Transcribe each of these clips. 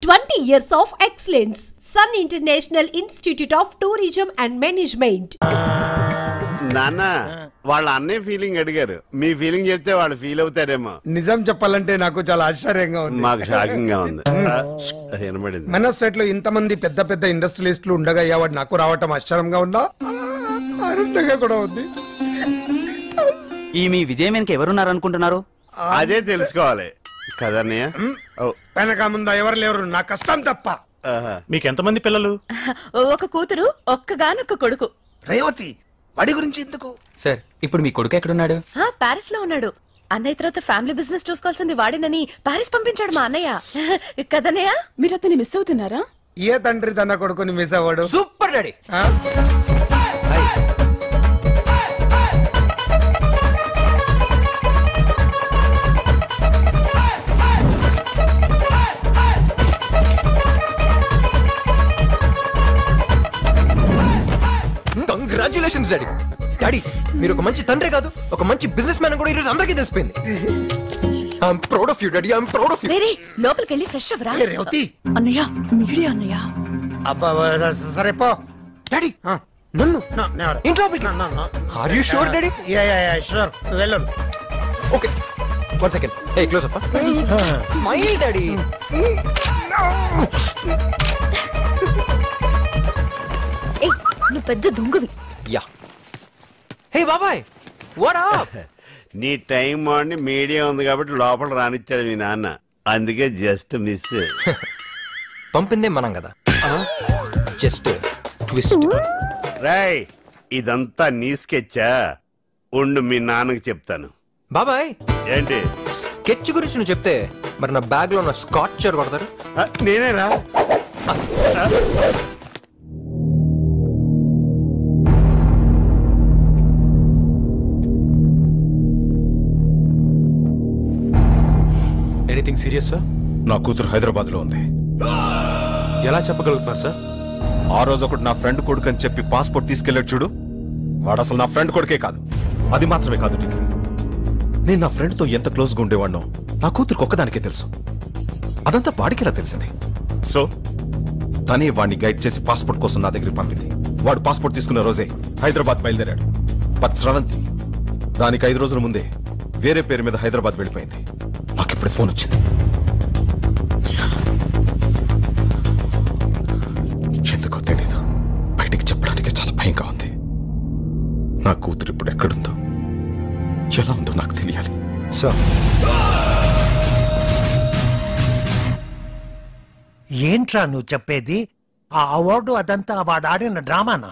20 years of excellence. Sun International Institute of Tourism and Management. నానా వాళ్ళ అన్నే feeling అడిగారు. మీ ఫీలింగ్ చెప్తే వాళ్ళు ఫీల్ అవుతారేమో. నిజం చెప్పాలంటే నాకు చాలా ఆశ్చర్యంగా ఉంది. మాకు షాకింగ్ గా ఉంది. వినబడింది. మన స్టేట్ లో ఇంతమంది పెద్ద పెద్ద ఇండస్ట్రియలిస్టులు ఉండగా అవార్డు నాకు రావటం ఆశ్చర్యంగా ఉందా, ఆనందంగా కూడా ఉంది. ఈ మీ విజయం వెనక ఎవరున్నారు అనుకుంటున్నారు? అదే తెలుసుకోవాలి కదన్నయ్య. వెనక ముందు ఎవరు లేరు, నా కష్టం తప్ప. మీకెంతమంది పిల్లలు? ఒక కూతురు, ఒక్కగానొక్క కొడుకు. రేవతి వాడి గురించి ఎందుకు? సార్ ఇప్పుడు మీ కొడుకు ఎక్కడున్నాడు? పారిస్ లో ఉన్నాడు. అన్నయ్య తర్వాత ఫ్యామిలీ బిజినెస్ చూసుకోవాల్సింది వాడినని పారిస్ పంపించాడు మా అన్నయ్య. కదన్నయ్య, మీరు అతన్ని మిస్ అవుతున్నారా? ఏ తండ్రి తన కొడుకుని మిస్ అవ్వడు? Super daddy. Congratulations daddy. Daddy మీరు ఒక మంచి తండ్రి కాదు, ఒక మంచి బిజినెస్ మ్యాన్ కూడా ఈరోజు అందరికీ తెలిసిపోయింది. I'm proud of you daddy, I'm proud of you. లోపలికి వెళ్ళి ఫ్రెష్ అవ్వరా. రేవతి అన్నయ్య, మీడియా అన్నయ్య. అబ్బా సరే పో. డాడీ నన్ను ఇంట్లో are you sure daddy? Sure, వెళ్ళు. Okay one second. A close up. Smile daddy. నువ్వు పెద్ద దొంగవి. యా. హే బాబాయ్ వాట్ అప్? నీ టైం బాగుండి మీడియా ఉంది కాబట్టి లోపల రానిచ్చాడు మీ నాన్న. అందుకే జస్ట్ మిస్. పంపిందే మనం కదా, జస్ట్ ట్విస్ట్. రాయ్ ఇదంతా నీ స్కెచ్చా? ఉండు మీ నాన్నకి చెప్తాను. బాబాయ్ ఏంటి స్కెచ్ గురించి నువ్వు చెప్తే మరి నా బ్యాగ్ లో ఉన్న స్కాచర్ కొడతారు. నేనేరా? Anything serious sir? నా కూతురు హైదరాబాద్ లో ఉంది. ఎలా చెప్పగలుగుతున్నారు సార్? ఆ రోజు ఒకటి నా ఫ్రెండ్ కొడుకు అని చెప్పి పాస్పోర్ట్ తీసుకెళ్ళాడు చూడు, వాడు అసలు నా ఫ్రెండ్ కొడుకే కాదు. అది మాత్రమే కాదు నీకు, నేను నా ఫ్రెండ్ తో ఎంత క్లోజ్ గా ఉండేవాడినో నా కూతురికి ఒక్కదానికే తెలుసు. అదంతా వాడికి ఎలా తెలిసింది? సో తనే వాడిని గైడ్ చేసి పాస్పోర్ట్ కోసం నా దగ్గరికి పంపింది. వాడు పాస్పోర్ట్ తీసుకున్న రోజే హైదరాబాద్ బయలుదేరాడు. బట్ శ్రవంతి దానికి 5 రోజుల ముందే వేరే పేరు మీద హైదరాబాద్ వెళ్ళిపోయింది. నాకిప్పుడు ఫోన్ వచ్చింది. ఎందుకో తెలీదు, బయటికి చెప్పడానికి చాలా భయంగా ఉంది. నా కూతురు ఇప్పుడు ఎక్కడుందో ఎలా ఉందో నాకు తెలియాలి సార్. ఏంట్రా నువ్వు చెప్పేది? ఆ అవార్డు అదంతా వాడు ఆడిన డ్రామానా?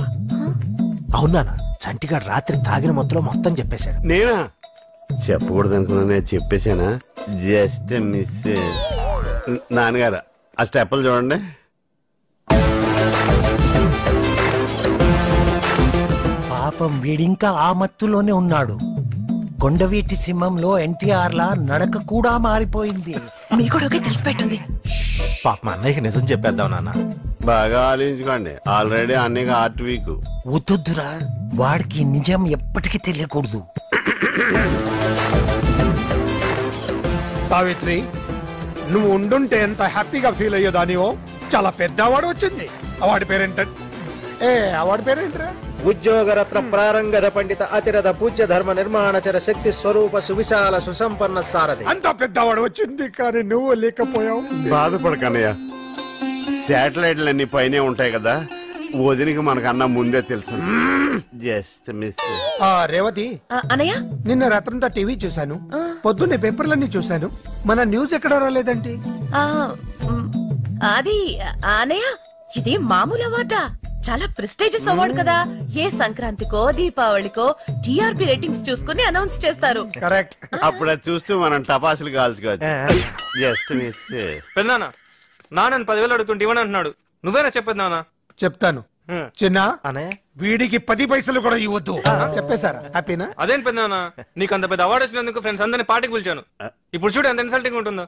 అవునానా? చంటిగాడు రాత్రి తాగిన మొత్తం చెప్పేశాడు. నేనా? చెప్పకూడదు అనుకున్నా, చెప్పేశానా? Just miss. నాన్నగారు ఆ స్టెప్పులు చూడండి. పాపం వీడింకా ఆ మత్తులోనే ఉన్నాడు. కొండవీటి సింహంలో ఎన్టీఆర్ లా నడక కూడా మారిపోయింది. మీ కూడా తెలిసిపెట్టింది. పాప మా అన్నయ్యకి నిజం చెప్పేద్దాం నాన్న. బాగా ఆలోచించుకోండి, ఆల్రెడీ అన్నయ్య హార్ట్ వీక్. వద్దురా, వాడికి నిజం ఎప్పటికీ తెలియకూడదు. సావిత్రి నువ్వు ఉండుంటే ఎంత హ్యాపీగా ఫీల్ అయ్యేదానివో. చాలా పెద్ద అవార్డు వచ్చింది. అవార్డు పేరేంట? అవార్డు పేరేంటరా? ఉద్యోగరత్న ప్రారంగద పండిత అతిరథ పూజ్య ధర్మ నిర్మాణచర శక్తి స్వరూప సువిశాల సుసంపన్న సారథి. అంత పెద్ద అవార్డు వచ్చింది కానీ నువ్వు లేకపోయావు. బాధపడకన్నయ్య, శాటిలైట్లు అన్ని పైనే ఉంటాయి కదా, వదినికి మనకన్నా ముందే తెలుసు. Just miss. రేవతి అన్నయ్య, నిన్న రాత్రంతా టీవీ చూశాను, పొద్దున్నే పేపర్లన్నీ చూశాను. మన న్యూస్ ఎక్కడ రాలేదండి? అది అన్నయ్య, ఇది మామూలు అవార్డా? చాలా ప్రెస్టీజియస్ అవార్డు కదా. ఏ సంక్రాంతికో దీపావళికో టీఆర్పీ రేటింగ్స్ చూసుకుని అనౌన్స్ చేస్తారు. కరెక్ట్. అప్పుడు అది చూస్తూ మనం టపాసులు కాల్చుకోవచ్చు. Just miss. పెద్దనాన్న నాన్న 10,000 అడుగుతుంటే ఇవ్వని అంటున్నాడు, నువ్వేనా చెప్పేది నాన్న? చెప్తాను చిన్న. వీడికి 10 పైసలు కూడా ఇవ్వద్దు చెప్పేశారా? హ్యాపీనా? అదేంటి పెద్దనాన్న, నీకు అంత పెద్ద అవార్డు వచ్చినందుకు ఫ్రెండ్స్ అందరినీ పార్టీకి పిలిచాను. ఇప్పుడు చూడు ఎంత ఇన్సల్టింగ్ ఉంటుందో.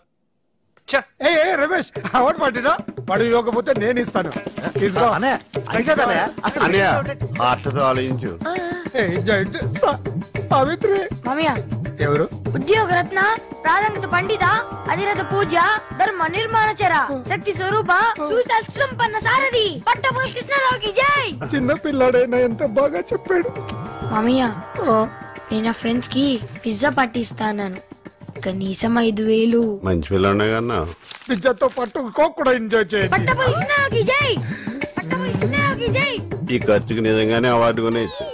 రమేష్ అవార్డు పట్టినా వాడు ఇవ్వకపోతే నేను ఇస్తాను. తీసుకో. ఆలోచించు. సావిత్రి మామయ్య ఎవరు? ఉద్యోగరత్న ప్రారంగత పండిత అధిరథ పూజ ధర్మ నిర్మాణచర శక్తి స్వరూప సుసంపన్న సారథి పట్టపుల్ కృష్ణరావుకి జై. చిన్న పిల్లాడైనా ఎంత బాగా చెప్పాడు. మామయ్య, నేను నా ఫ్రెండ్స్ కి పిజ్జా పార్టీ ఇస్తాను. కనీసం 5,000. మంచి పిల్లనే కన్నా పిజ్జాతో పాటు కోక్ కూడా ఎంజాయ్ చేయండి. పట్టపుల్ కృష్ణరావుకి జై. పట్టపుల్ కృష్ణరావుకి జై. ఈ ఖర్చుకి నిజంగానే అవార్డు కొనేచ్చు.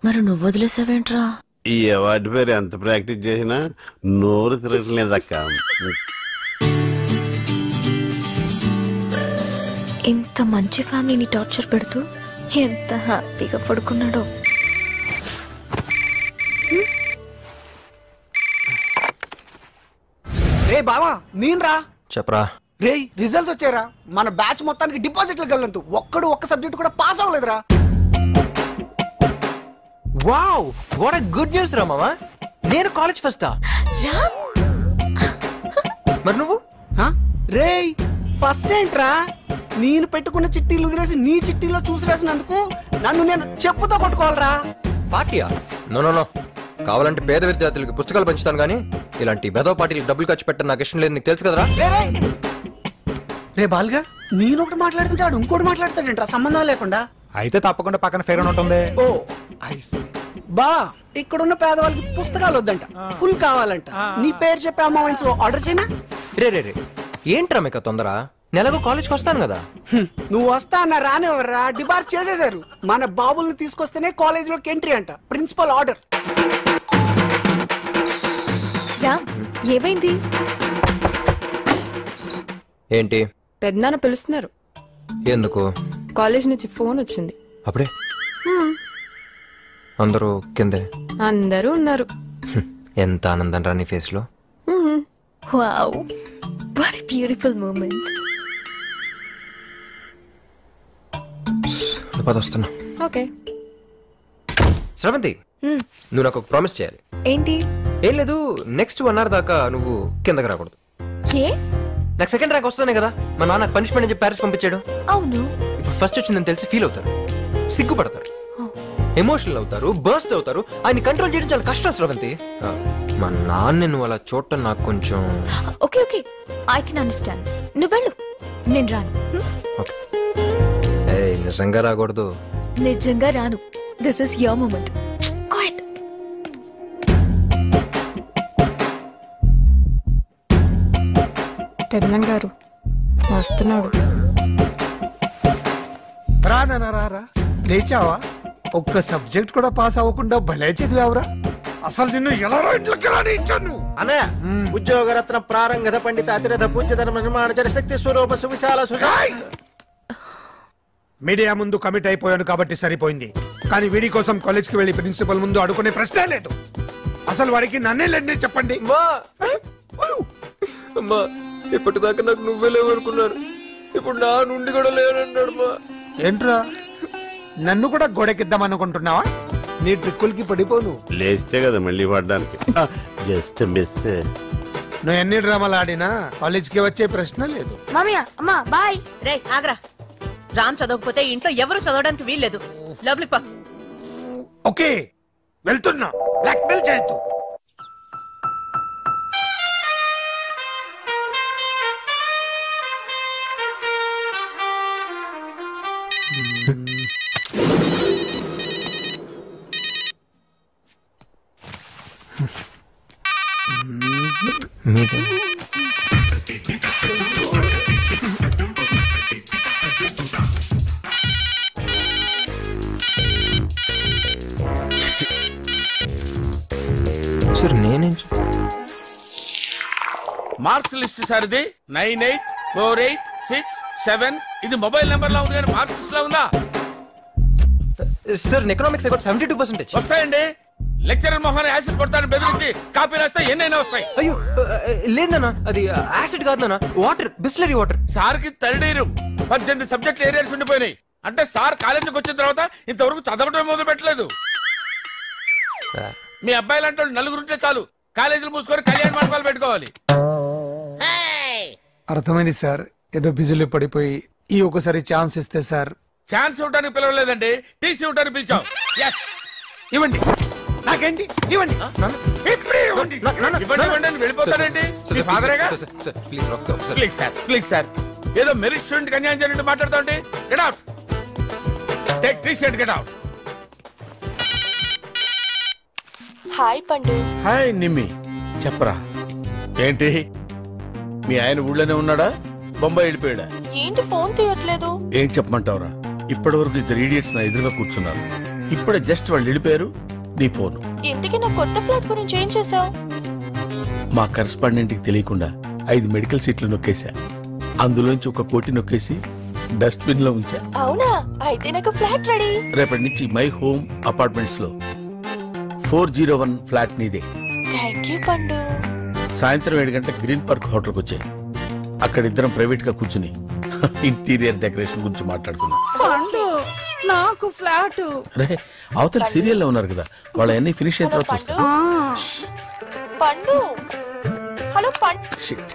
మరి నువ్వు వదిలేసావేంట్రా? ఈ అవార్డు పేరు ఎంత ప్రాక్టీస్ చేసినా నోరు తిరగట్లేదక్క. ఇంత మంచి ఫ్యామిలీని టార్చర్ పెడుతూ ఎంత హ్యాపీగా పడుకున్నాడో. రే బావా, నేనురా. చెప్పరా. రే రిజల్ట్స్ వచ్చారా? మన బ్యాచ్ మొత్తానికి డిపాజిట్లు వెళ్ళంతు ఒక్క సబ్జెక్ట్ కూడా పాస్ అవ్వలేదురా. Wow, what a good news రా మామా. నేను కాలేజ్ ఫస్టా? మరి నువ్వు? రే ఫస్ట్ ఏంట్రా? నేను పెట్టుకున్న చిట్టీలు వదిలేసి నీ చిట్టీలో చూసి రాసినందుకు నన్ను నేను చెప్పుతో కొట్టుకోవాలరా. పార్టీయా? No no no. కావాలంటే పేద విద్యార్థులకి పుస్తకాలు పంచుతాను కానీ ఇలాంటి బెదవ పార్టీలకు డబ్బులు ఖర్చు పెట్టడం నాకు ఇష్టం లేదు. నీకు తెలుసు కదరా. రే బాల్గా, నేను ఒకటి మాట్లాడుతుంటాడు ఇంకోటి మాట్లాడతాడంట్రా సంబంధం లేకుండా. అయితే తప్పకుండా పక్కన ఫేర్ అని ఉంటుంది. ఓ బా, ఇక్కడున్న పేదవాళ్ళకి పుస్తకాలు వద్దంట, ఫుల్ కావాలంట. నీ పేరు చెప్పి అమ్మాయిన్స్ ఆర్డర్ చేయనా? రే రే రే, ఏంట్రా మీకు తొందర? నెలకు కాలేజ్కి వస్తాను కదా. నువ్వు వస్తా అన్న రానివ్వరా, డిబార్స్ చేసేశారు. మన బాబుల్ని తీసుకొస్తేనే కాలేజ్ లోకి ఎంట్రీ అంట, ప్రిన్సిపల్ ఆర్డర్. ఏమైంది? ఏంటి? పెద్దనాన్న పిలుస్తున్నారు. ఎందుకు? కాలేజ్ నుంచి ఫోన్ వచ్చింది. అప్పుడే అందరూ కిందే? అందరూ ఉన్నారు. ఎంత ఆనందం రా నీ ఫేస్ లో. Wow, what a beautiful moment. వస్తున్నా. ఓకే. శ్రవంతి, నువ్వు నాకు ఒక ప్రామిస్ చేయాలి. ఏంటి? ఏం లేదు, నెక్స్ట్ 1 hour దాకా నువ్వు కిందకి రాకూడదు. ఏ? నాకు సెకండ్ ర్యాంక్ వస్తానే కదా మా నాన్న పనిష్మెంట్ అని చెప్పి ప్యారిస్ పంపించాడు. అవును. ఇప్పుడు ఫస్ట్ వచ్చిందని తెలిసి ఫీల్ అవుతారు, సిగ్గుపడతారు, ఎమోషనల్ అవుతారు, బర్స్ట్ అవుతారు. ఆయన కంట్రోల్ చేయడం చాలా కష్టం శ్రవంతి. మా నాన్న నువ్వు అలా చూడటం నాకు కొంచెం. Okay okay, I can understand. నువ్వు వెళ్ళు, నేను రాను. నిజంగా రాకూడదు. నిజంగా రాను. This is your moment. Quiet. పెద్దనాన్న గారు వస్తున్నాడు. రా లేచావా? ఒక్క సబ్జెక్ట్ కూడా పాస్ అవ్వకుండా భలే చదివావురా. అసలు నిన్ను ఎలా ఇంట్లోకి రానిచ్చాను? అన్నయ్య, ఉద్యోగరత్న ప్రారంగత పండిత అతిరథ పూజ్య ధర్మ నిర్మాణచర శక్తి స్వరూప సువిశాల మీడియా ముందు కమిట్ అయిపోయాను కాబట్టి సరిపోయింది. కానీ వీడి కోసం కాలేజ్ కి వెళ్లి ప్రిన్సిపల్ ముందు అడుగునే ప్రశ్నే లేదు. అసలు వాడికి నన్నే లేదని చెప్పండి. అమ్మా, ఇప్పటిదాకా నాకు నువ్వే లేవనుకున్నాను, ఇప్పుడు నా నుండి కూడా లేనన్నాడు. ఏంట్రా, నన్ను కూడా గోడెక్కిద్దామనుకుంటున్నావా? నీ ట్రిక్కులకి పడిపోను. లేస్తే కదా మళ్ళీ పడ్డానికి. Just miss. నువ్వు ఎన్ని డ్రామాలు ఆడినా కాలేజ్ కి వచ్చే ప్రశ్న లేదు. మామయ్య, అమ్మా బాయ్. రే ఆగ్రా, రామ్ చదవకపోతే ఇంట్లో ఎవరు చదవడానికి వీల్లేదు. లోపలికి పా. ఓకే, వెళ్తున్నా. బ్లాక్మెయిల్ చేయొద్దు. సార్ నేనే మార్క్స్ లిస్ట్ సార్ ఇది 984867. ఇది మొబైల్ నెంబర్ లా ఉంది కానీ మార్క్స్ లిస్ట్ లా ఉందా? Sir economics 72%. వస్తాయండి. లెక్చరర్ మొహాన్ని యాసిడ్ కొడతాను బెదిరించి కాపీ రాస్తే ఎన్నైనా వస్తాయి. అయ్యో లేదన్నా, అది యాసిడ్ కాదన్నా, వాటర్, బిస్లరీ వాటర్. సార్ కి థర్డ్ ఇయర్ 18 సబ్జెక్టులు ఏరియాస్ ఉండిపోయినాయి. అంటే సార్ కాలేజీకి వచ్చిన తర్వాత ఇంతవరకు చదవటం మొదలు పెట్టలేదు. మీ అబ్బాయిలు అంటే 4 ఉంటే చాలు, కాలేజీలు మూసుకొని కళ్యాణ మండపాలు పెట్టుకోవాలి. అర్థమైంది సార్, ఏదో బిజీలో పడిపోయి ఈ ఒకసారి ఛాన్స్ ఇస్తే సార్. ఛాన్స్ ఇవ్వడానికి పిలవలేదండి, టీసీ ఇవ్వడానికి పిలిచాం. ఇవ్వండి. నాకేంటి ఇవ్వండి ఇప్పుడే ఇవ్వండి. ఇవ్వండి అని వెళ్ళిపోతారండి. మీ ఫాదరేగా? ప్లీజ్ ప్లీజ్ సార్ ఏదో మెరిట్ స్టూడెంట్ కి అన్యాయం జరిగినట్టు మాట్లాడుతా ఉంటే get out. Take 3 said get out. Hi పండు. హాయ్ నిమ్మి, చెప్పరా ఏంటి? మీ ఆయన ఊళ్ళోనే ఉన్నాడా, బొంబాయి వెళ్ళిపోయాడా? ఏంటి ఫోన్ తీయట్లేదు? ఏం చెప్పమంటావురా, ఇప్పటి వరకు 2 idiots నా ఎదురుగా కూర్చున్నారు. ఇప్పుడే జస్ట్ వాళ్ళు వెళ్ళిపోయారు. నీ ఫోన్. ఇంతకీ నా కొత్త ఫ్లాట్ గురించి ఏం చేసావు? మా కరెస్పాండెంట్ కి తెలియకుండా 5 మెడికల్ సీట్లు నొక్కేశా. అందులోంచి 1 కోటి నొక్కేసి డస్ట్బిన్ లో ఉంచా. అవునా? అయితే నాకు ఫ్లాట్ రెడీ. రేపటి నుంచి మై హోమ్ అపార్ట్మెంట్స్ లో 401 ఫ్లాట్ నీదే. థ్యాంక్ యూ పండు. సాయంత్రం 7 గంటల గ్రీన్ పార్క్ హోటల్కి వచ్చాయి. అక్కడ ఇద్దరం ప్రైవేట్ గా కూర్చుని ఇంటీరియర్ డెకరేషన్ గురించి మాట్లాడుకున్నాం. నాకు ఫ్లాట్. రే, అవతల సీరియల్ లో ఉన్నారు కదా, వాళ్ళ అన్ని ఫినిష్ అయిన తర్వాత చూస్తాం. పండు, హలో పండు. షిట్,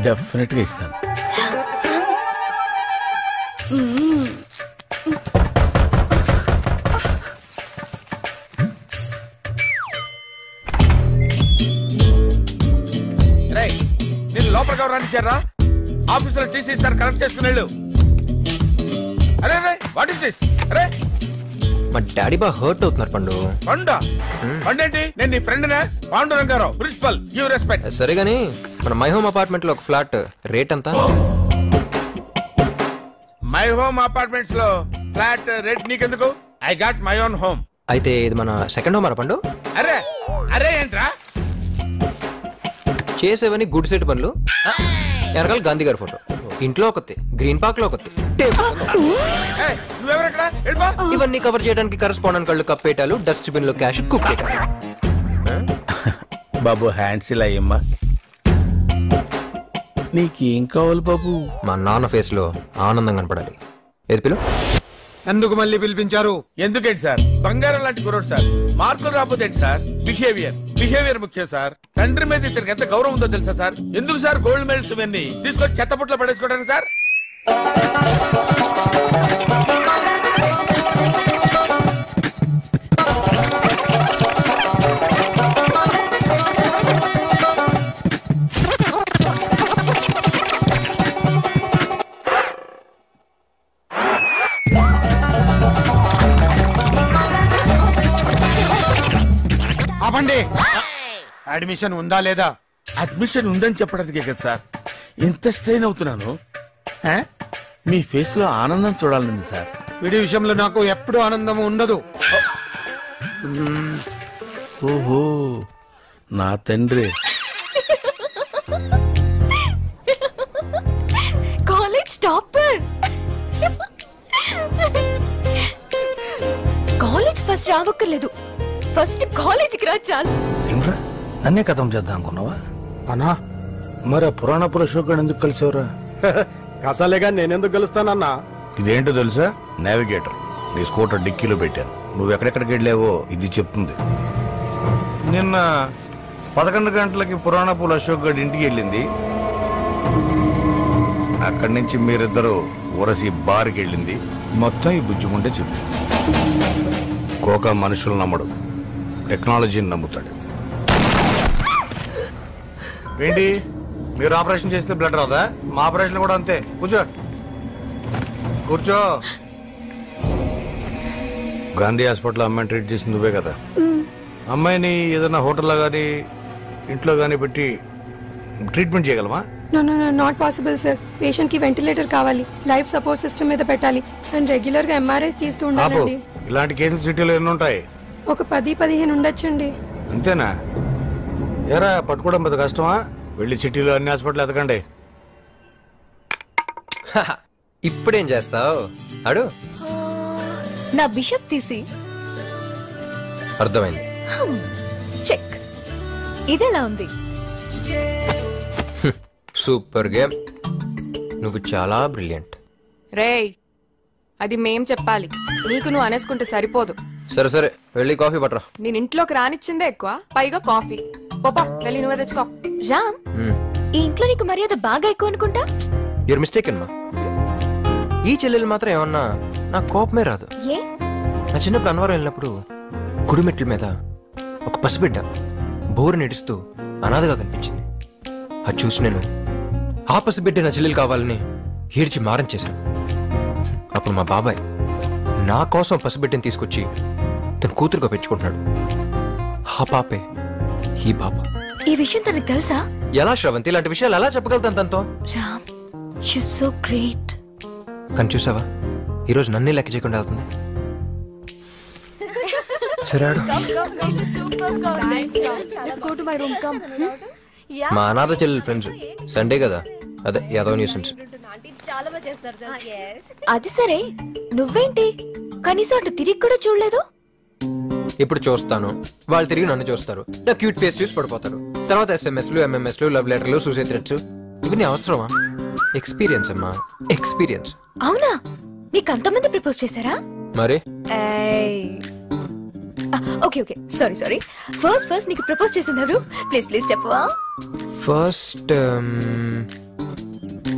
డెఫినెట్ గా ఇస్తాను. నేను లోపలికి ఎవరు రానిచ్చారా? ఆఫీసులో టీసీ ఇస్తారు, కరెక్ట్ చేసుకుని వెళ్ళు. అరే వాట్ ఇస్ దిస్? అరే మా డాడీ బాగా హర్ట్ అవుతున్నారు పండు. పండా? పండేంటి? నేను నీ ఫ్రెండ్ నే, పాండురంగారావు, ప్రిన్సిపల్. Give respect. సరే గానీ మన మై హోమ్ అపార్ట్మెంట్ లో ఒక ఫ్లాట్ రేట్ ఎంత? మై హోమ్ అపార్ట్మెంట్స్ లో ఫ్లాట్ రేట్ నీకెందుకు? I got my own home. అయితే ఇది మన సెకండ్ హోమ్ పండు. అరే అరే ఏంట్రా చేసేవని గుడ్ సెట్ పనులు. వెనకాల గాంధీ గారి ఫోటో, ఇంట్లో ఒకటి, గ్రీన్ పార్క్ లో ఒకటి, ఇవన్నీ కవర్ చేయడానికి కరెస్పాండెంట్ కళ్ళు కప్పేటాలు, డస్ట్బిన్ లో క్యాష్ కుప్పేటాలు. బాబు హ్యాండ్స్ ఇలా అయ్యమ్మా. నీకేం కావాలి బాబు? మా నాన్న ఫేస్ లో ఆనందం కనపడాలి. ఏది పిలు? ఎందుకు మళ్ళీ పిలిపించారు? ఎందుకేంటి సార్, బంగారం లాంటి కుర్రోడు సార్. మార్కులు రాకపోతే సార్, బిహేవియర్ ముఖ్యం సార్. తండ్రి మీద ఇతనికి ఎంత గౌరవం ఉందో తెలుసా సార్? ఎందుకు సార్ గోల్డ్ మెడల్స్ ఇవన్నీ తీసుకొచ్చి చెత్తపుట్లో పడేసుకోవడానికి సార్? ఆపండి. అడ్మిషన్ ఉందా లేదా? అడ్మిషన్ ఉందని చెప్పడానికే కదా సార్ ఎంత స్ట్రెయిన్ అవుతున్నాను. మీ ఫేస్ లో ఆనందం చూడాలని సార్. వీడి విషయంలో నాకు ఎప్పుడు ఆనందం ఉండదు. ఓహో, నా తండ్రి. College topper. కాలేజ్ ఫస్ట్ రావక్కర్లేదు, ఫస్ట్ కాలేజీకి రా చాలు. ఏమ్రా, నన్నే కథం చేద్దాం అనుకున్నావా? అన్నా మరి పురాణ పురుషోడు ఎందుకు కలిసేవరా? కసాలేగా నేనెందుకు గెలుస్తానన్నా? ఇదేంటో తెలుసా? నావిగేటర్. నీ స్కూటర్ డిక్కీలో పెట్టాను. నువ్వు ఎక్కడెక్కడికి వెళ్ళావో ఇది చెప్తుంది. నిన్న 11 గంటలకి పురాణపుల అశోక్ గడ్ ఇంటికి వెళ్ళింది. అక్కడి నుంచి మీరిద్దరూ ఉరసి బార్కి వెళ్ళింది. మొత్తం ఈ బుజ్జిముంటే చెప్పు. కోక మనుషులు నమ్మడు, టెక్నాలజీని నమ్ముతాడు. ఏంటి, మీరు ఆపరేషన్ చేస్తే బ్లడ్ రాదా? మా ఆపరేషన్ కూడా అంతే. కూర్చో. గాంధీ హాస్పిటల్ అమ్మాయిని ట్రీట్ చేసింది నువ్వే కదా? అమ్మాయిని ఏదైనా హోటల్లో కానీ ఇంట్లో కానీ పెట్టి ట్రీట్మెంట్ చేయగలమా? No not possible sir. Patient కి వెంటిలేటర్ కావాలి, లైఫ్ సపోర్ట్ సిస్టమ్ మీద పెట్టాలి, అండ్ రెగ్యులర్ గా ఎంఆర్ఐస్ తీస్తూ ఉండాలండి. ఇలాంటి కేసులు సిటీలో ఎన్ని ఉంటాయి? ఒక 10-15 ఉండొచ్చండి. అంతేనా? ఎరా పట్టుకోవడం పెద్ద కష్టమా? వెళ్ళి సిటీలో అన్ని హాస్పిటల్ ఎతకండి. ఇప్పుడేం చేస్తావు? అడు నా బిషప్ తీసి. అర్థమైంది. చెక్. ఇదెలా ఉంది? Super game. నువ్వు చాలా బ్రిలియంట్. రేయ్, అది మేం చెప్పాలి, నీకు నువ్వు అనేసుకుంటే సరిపోదు. సరే సరే, వెళ్ళి కాఫీ పట్టరా. నేను ఇంట్లోకి రానిచ్చిందే ఎక్కువ, పైగా కాఫీ. పోపా, వెళ్ళి నువ్వే తెచ్చుకో. రామ్, ఈ ఇంట్లో నీకు మర్యాద బాగా ఎక్కువ అనుకుంటా. యూర్ మిస్టేక్ అమ్మా. ఈ చెల్లెలు మాత్రం ఏమన్నా నాకు కోపమే రాదు. ఏ? నా చిన్నప్పుడు అన్నవరం వెళ్ళినప్పుడు గుడిమెట్ల మీద ఒక పసిబిడ్డ బోరు నడుస్తూ అనాథగా కనిపించింది. అది చూసి నేను ఆ పసిబిడ్డ నా చెల్లెలు కావాలని ఏడ్చి మారం చేశాను. అప్పుడు మా బాబాయ్ నా కోసం పసిబిడ్డని తీసుకొచ్చి తన కూతురుగా పెంచుకుంటున్నాడు. ఆ పాపే ఈ పాప. ఈ విషయం తనకు తెలుసా? ఎలా శ్రవంతి, ఇలాంటి విషయాలు ఎలా చెప్పగలుగుతాను తనతో? Ram, you so great. కానీ చూసావా, ఈరోజు నన్నే లెక్క చేయకుండా వెళ్తుంది. సరే మా అనాథ చెల్లెలు ఫ్రెండ్స్ సండే కదా, అదే యాదవ్ న్యూసెన్స్. అది సరే, నువ్వేంటి కనీసం అటు తిరిగి కూడా చూడలేదు? ఇప్పుడు చూస్తాను, వాళ్ళు తిరిగి నన్ను చూస్తారు, నా క్యూట్ ఫేస్ చూసి పడిపోతారు. తర్వాత SMS లు, MMS లు, లవ్ లెటర్లు, సూసైడ్ థ్రెట్స్, ఇవన్నీ అవసరమా? ఎక్స్పీరియన్స్ అమ్మా, ఎక్స్పీరియన్స్. అవునా? నీకు అంతమంది ప్రపోజ్ చేశారా? మరి ఓకే ఓకే, సారీ. ఫస్ట్ నీకు ప్రపోజ్ చేసింది ఎవరు? ప్లీజ్ చెప్పవా? ఫస్ట్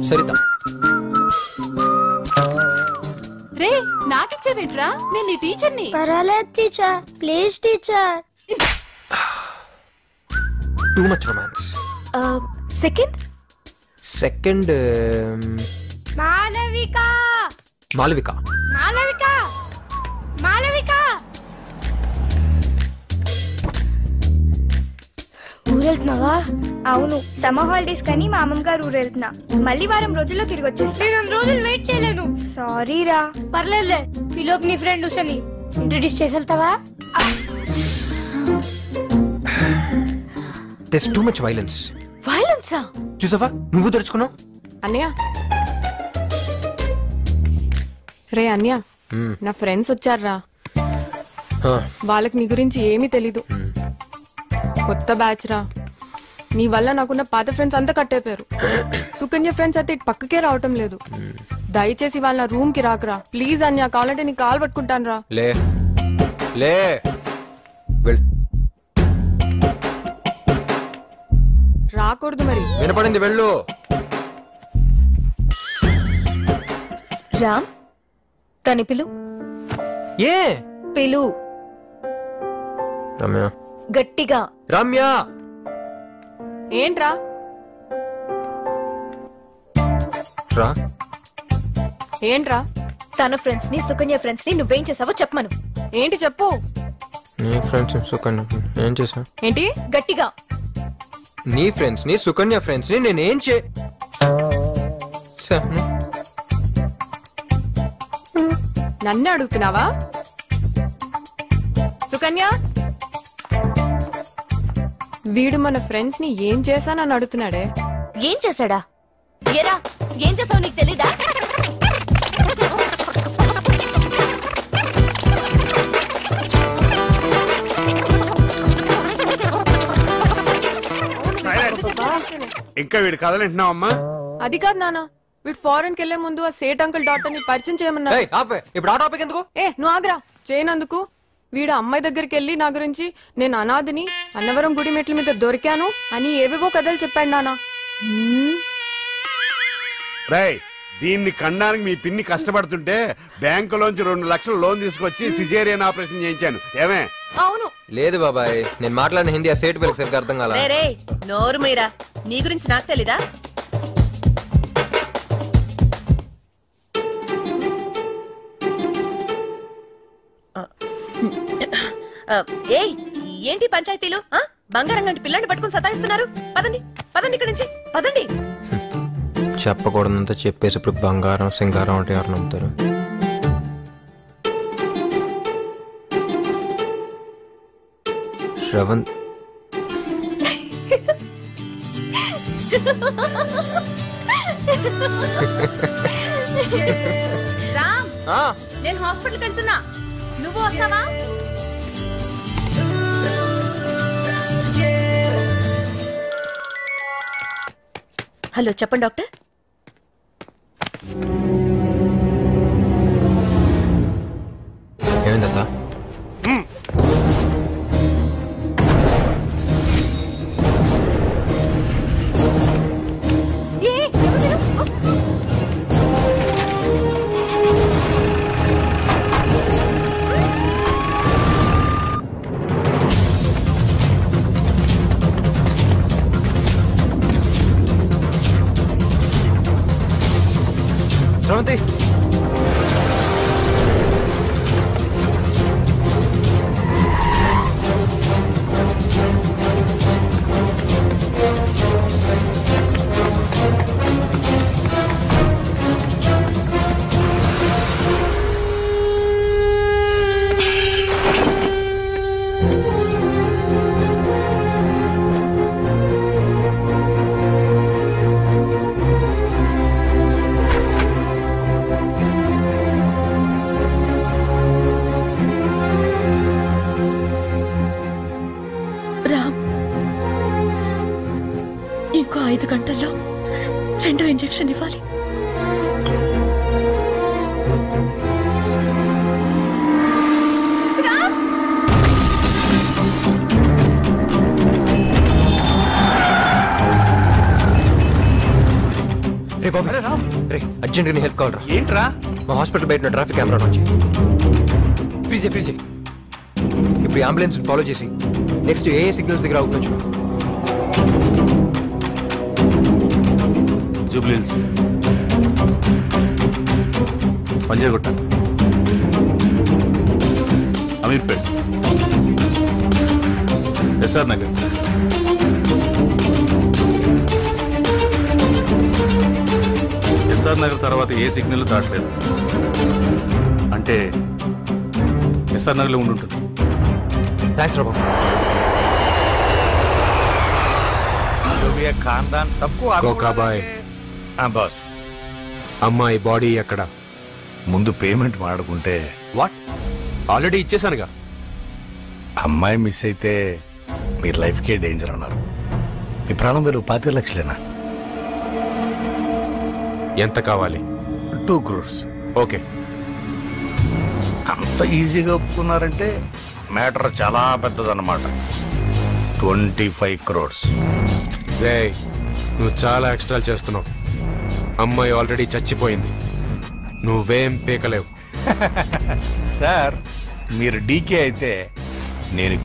సరిత. రే, నాకిచ్చేవేంట్రా? నేను నీ టీచర్ని. పర్వాలేదు teacher, please teacher. Too much romance. Second Malavika. Malavika. ఊరెళ్తున్నావా? అవును, సమ్మర్ హాలిడేస్ కానీ మా అమ్మమ్మ గారు ఊరెళ్తున్నా. మళ్ళీ వారం రోజుల్లో తిరిగి వచ్చేస్తా. 2 రోజులు వెయిట్ చేయలేను. సారీ రా. పర్లేదులే, ఈలోపు నీ ఫ్రెండ్ ఉషని ఇంట్రడ్యూస్ చేసి వెళ్తావా? There's too much violence. వైలెన్సా? చూసావా, నువ్వు తెరుచుకున్నావు. అన్నయ్య, రే అన్నయ్య, నా ఫ్రెండ్స్ వచ్చారా. వాళ్ళకి నీ గురించి ఏమీ తెలీదు. కొత్త బ్యాచ్ రా. నీ వల్ల నాకున్న పాత ఫ్రెండ్స్ అంతా కట్టేపారు. సుకన్య ఫ్రెండ్స్ అయితే ఇటు పక్కకే రావటం లేదు. దయచేసి వాళ్ళ రూమ్ కి రాకరా ప్లీజ్. అన్య కావాలంటే నీ కాల్ పట్టుకుంటాను రా. లే రాకూడదు మరి. వినపడింది, వెళ్ళు. రామ్, తని పిలు. ఏ పిలు రమ్య. గట్టిగా. రమ్య. ఏంట్రా? రా. ఏంట్రా? తన ఫ్రెండ్స్ ని, సుకన్య ఫ్రెండ్స్ ని నువ్వేం చేసావో చెప్పమను. ఏంటి చెప్పు. నీ ఫ్రెండ్స్ సుకన్య ఏం చేసా? ఏంటి? గట్టిగా. నీ ఫ్రెండ్స్ ని, సుకన్య ఫ్రెండ్స్ ని నేనేం చే నన్ను అడుగుతున్నావా? సుకన్య, వీడు మన ఫ్రెండ్స్ ని ఏం చేశానని అడుగుతున్నాడే. ఏం చేశాడా? ఏరా, ఏం చేసావు నీకు తెలీదా? ఇంకా వీడు కదలంటున్నావమ్మా? అది కాదు నాన్న, వీడు ఫారెన్ కి వెళ్లే ముందు ఆ సేట్ అంకుల్ డాక్టర్ ని పరిచయం చేయమన్నా. నువ్వు ఆగ్రా. చేయనందుకు వీడు అమ్మాయి దగ్గరికి వెళ్ళి నా గురించి నేను అనాథని, అన్నవరం గుడి మెట్ల మీద దొరికాను అని ఏవేవో కథలు చెప్పాడు నాన్న. రేయ్, దీన్ని కనడానికి మీ పిన్ని కష్టపడుతుంటే బ్యాంకులోంచి 2 లక్షలు లోన్ తీసుకొచ్చి సిజేరియన్ ఆపరేషన్ చేయించాను. ఏమే? అవును. లేదు బాబాయ్, నేను మాట్లాడిన హిందీ ఆ సేట్ పిల్లకి సరిగ్గా అర్థం కాల. నోరు మీరా, నీ గురించి నాకు తెలీదా? ఏయ్, ఏంటి పంచాయతీలు? బంగారం లాంటి పిల్లని పట్టుకుని సతాయిస్తున్నారు. పదండి పదండి, ఇక్కడి నుంచి పదండి. చెప్పకూడదంతా చెప్పేసి ఇప్పుడు బంగారం సింగారం అంటే ఎవరు నమ్ముతారు? శ్రవణ్, రామ్, నేను హాస్పిటల్కి వెళ్తున్నా, నువ్వు వస్తావా? హలో, చెప్పండి డాక్టర్. ఏమైందత్తా? స్రవంతి రామ్, ఇంకో 5 గంటల్లో 2వ ఇంజెక్షన్ ఇవ్వాలి. రే బాబు రే అర్జెంట్ గా హెల్ప్ కావాలరా. ఏంట్రా? మా హాస్పిటల్ బయట ట్రాఫిక్ కెమెరా నుంచి ఫ్రీజే ఫ్రీజే. ఇప్పుడు అంబులెన్స్ ఫాలో చేసి నెక్స్ట్ ఏ సిగ్నల్స్ దగ్గర అవుతుందో చూడు. జూబ్లీహిల్స్, పంజాగుట్ట, అమీర్పేట్, ఎస్ఆర్ నగర్, ఎస్ఆర్ నగర్ తర్వాత ఏ సిగ్నల్ దాటలేదు అంటే ఎస్ఆర్ నగర్లో ఉండుంటుంది. థ్యాంక్స్ రా బాబు. ఖాన్దాన్ సబ్కు కోకాబాయ్ బాస్. అమ్మాయి బాడీ ఎక్కడ? ముందు పేమెంట్ మాడుకుంటే. వాట్? ఆల్రెడీ ఇచ్చేసానుగా. అమ్మాయి మిస్ అయితే మీ లైఫ్కే డేంజర్ అన్నారు. మీ ప్రాణం విలువ 25 లక్షలేనా? ఎంత కావాలి? 2 crores. ఓకే. అంత ఈజీగా ఒప్పుకున్నారంటే మ్యాటర్ చాలా పెద్దదన్నమాట. 25 crores. రే, నువ్వు చాలా ఎక్స్ట్రాలు చేస్తున్నావు. అమ్మాయి ఆల్రెడీ చచ్చిపోయింది. నువ్వేం పీకలేవు. సార్, మీరు డీకే అయితే నేను